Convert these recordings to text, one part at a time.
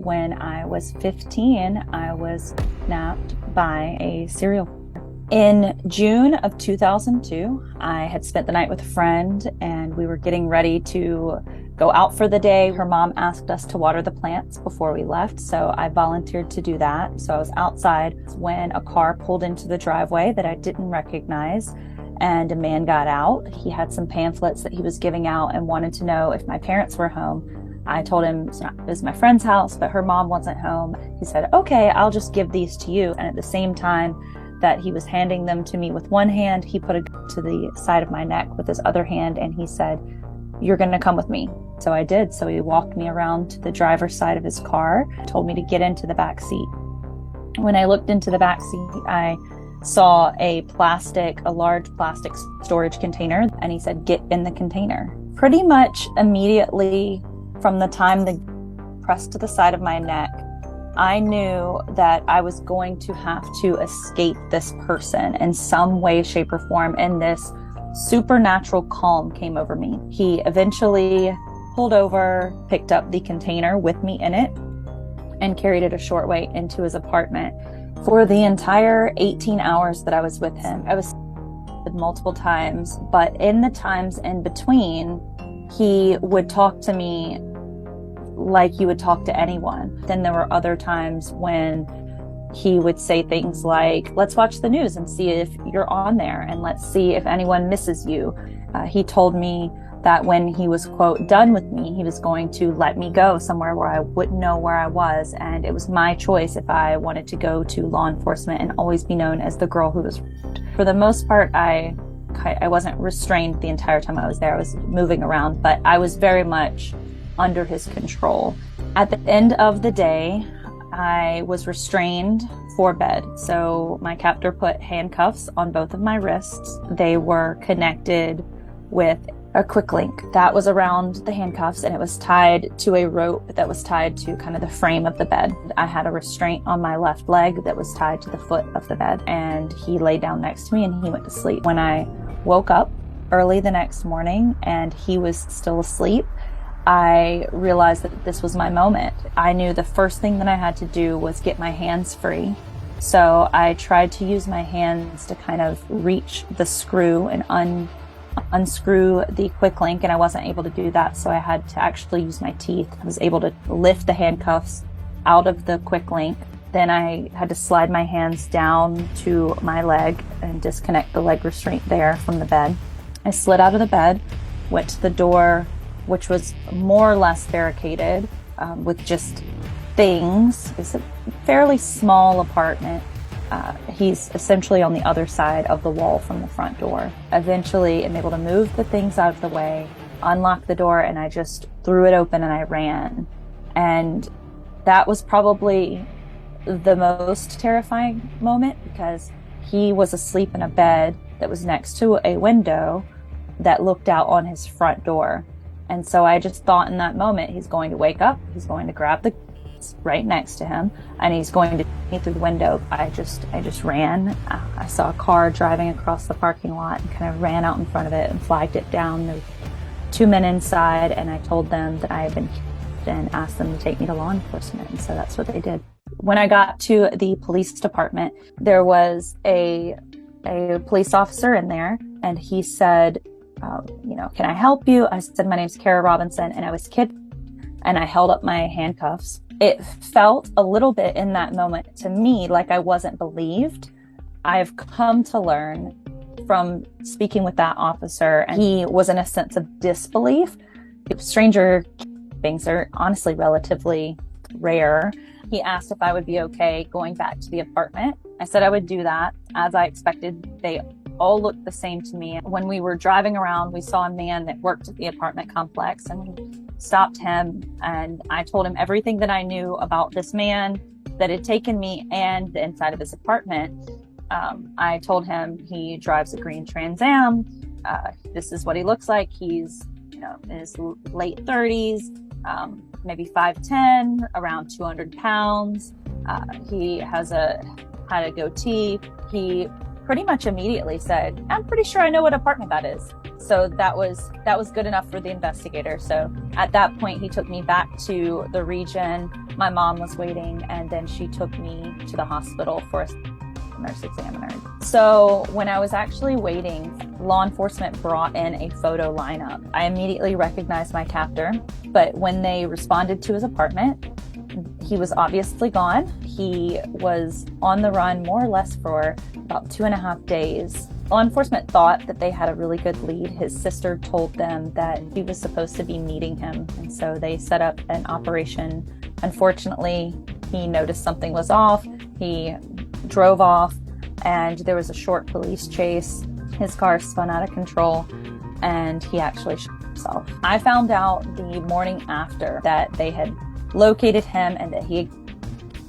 when I was 15, I was kidnapped by a serial killer. In June of 2002, I had spent the night with a friend and we were getting ready to go out for the day. Her mom asked us to water the plants before we left, so I volunteered to do that. So I was outside when a car pulled into the driveway that I didn't recognize, and a man got out. He had some pamphlets that he was giving out and wanted to know if my parents were home. I told him it was my friend's house, but her mom wasn't home. He said, okay, I'll just give these to you. And at the same time that he was handing them to me with one hand, he put a gun to the side of my neck with his other hand, and he said, you're going to come with me. So I did. So he walked me around to the driver's side of his car, told me to get into the back seat. When I looked into the back seat, I saw a large plastic storage container, and he said, get in the container. Pretty much immediately from the time the pressed to the side of my neck, I knew that I was going to have to escape this person in some way, shape, or form, and this supernatural calm came over me. He eventually pulled over, picked up the container with me in it, and carried it a short way into his apartment. For the entire 18 hours that I was with him, I was multiple times, but in the times in between, he would talk to me like he would talk to anyone. Then there were other times when he would say things like, let's watch the news and see if you're on there, and let's see if anyone misses you. He told me that when he was, quote, done with me, he was going to let me go somewhere where I wouldn't know where I was, and it was my choice if I wanted to go to law enforcement and always be known as the girl who was raped. For the most part, I wasn't restrained the entire time I was there. I was moving around, but I was very much under his control. At the end of the day, I was restrained for bed. So my captor put handcuffs on both of my wrists. They were connected with a quick link that was around the handcuffs, and it was tied to a rope that was tied to kind of the frame of the bed. I had a restraint on my left leg that was tied to the foot of the bed, and he lay down next to me and he went to sleep. When I woke up early the next morning and he was still asleep, I realized that this was my moment. I knew the first thing that I had to do was get my hands free. So I tried to use my hands to kind of reach the screw and unscrew the quick link, and I wasn't able to do that. So I had to actually use my teeth. I was able to lift the handcuffs out of the quick link. Then I had to slide my hands down to my leg and disconnect the leg restraint there from the bed. I slid out of the bed, went to the door, which was more or less barricaded with just things. It's a fairly small apartment. He's essentially on the other side of the wall from the front door. Eventually, I'm able to move the things out of the way, unlock the door, and I just threw it open and I ran. And that was probably the most terrifying moment, because he was asleep in a bed that was next to a window that looked out on his front door. And so I just thought in that moment, he's going to wake up, he's going to grab the keys right next to him, and he's going to take me through the window. I just ran. I saw a car driving across the parking lot and kind of ran out in front of it and flagged it down. There were 2 men inside, and I told them that I had been kidnapped and asked them to take me to law enforcement. And so that's what they did. When I got to the police department, there was a police officer in there, and he said, can I help you? I said, my name's Kara Robinson, and I was kidnapped, and I held up my handcuffs. It felt a little bit in that moment to me like I wasn't believed. I've come to learn from speaking with that officer, and he was in a sense of disbelief. Stranger things are honestly relatively rare. He asked if I would be okay going back to the apartment. I said I would do that. As I expected, they all looked the same to me. When we were driving around, we saw a man that worked at the apartment complex, and we stopped him, and I told him everything that I knew about this man that had taken me and the inside of his apartment. I told him he drives a green Trans Am. This is what he looks like. He's, in his late 30s, maybe 5'10", around 200 pounds. He had a goatee. He pretty much immediately said, "I'm pretty sure I know what apartment that is." So that was good enough for the investigator. So at that point, he took me back to the region. My mom was waiting, and then she took me to the hospital for a nurse examiner. So when I was actually waiting, law enforcement brought in a photo lineup. I immediately recognized my captor, but when they responded to his apartment, he was obviously gone. He was on the run more or less for about 2.5 days. Law enforcement thought that they had a really good lead. His sister told them that he was supposed to be meeting him, and so they set up an operation. Unfortunately, he noticed something was off. He drove off, and there was a short police chase. His car spun out of control, and he actually shot himself. I found out the morning after that they had located him and that he had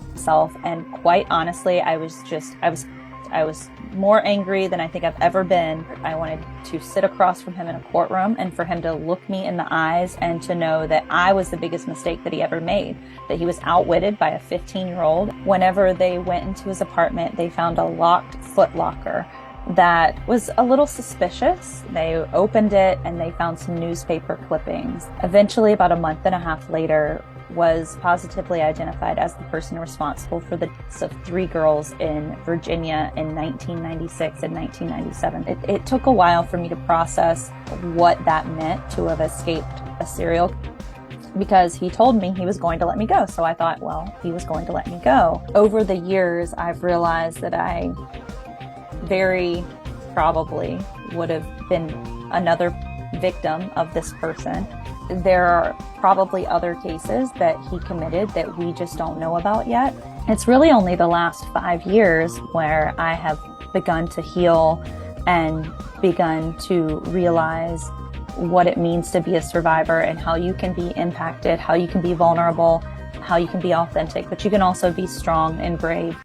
himself, and quite honestly, I was more angry than I think I've ever been. I wanted to sit across from him in a courtroom and for him to look me in the eyes and to know that I was the biggest mistake that he ever made, that he was outwitted by a 15-year-old. Whenever they went into his apartment, they found a locked foot locker that was a little suspicious. They opened it and they found some newspaper clippings. Eventually, about a month and a half later, was positively identified as the person responsible for the deaths of 3 girls in Virginia in 1996 and 1997. It took a while for me to process what that meant to have escaped a serial killer, because he told me he was going to let me go. So I thought, well, he was going to let me go. Over the years, I've realized that I very probably would have been another victim of this person. There are probably other cases that he committed that we just don't know about yet. It's really only the last 5 years where I have begun to heal and begun to realize what it means to be a survivor and how you can be impacted, how you can be vulnerable, how you can be authentic, but you can also be strong and brave.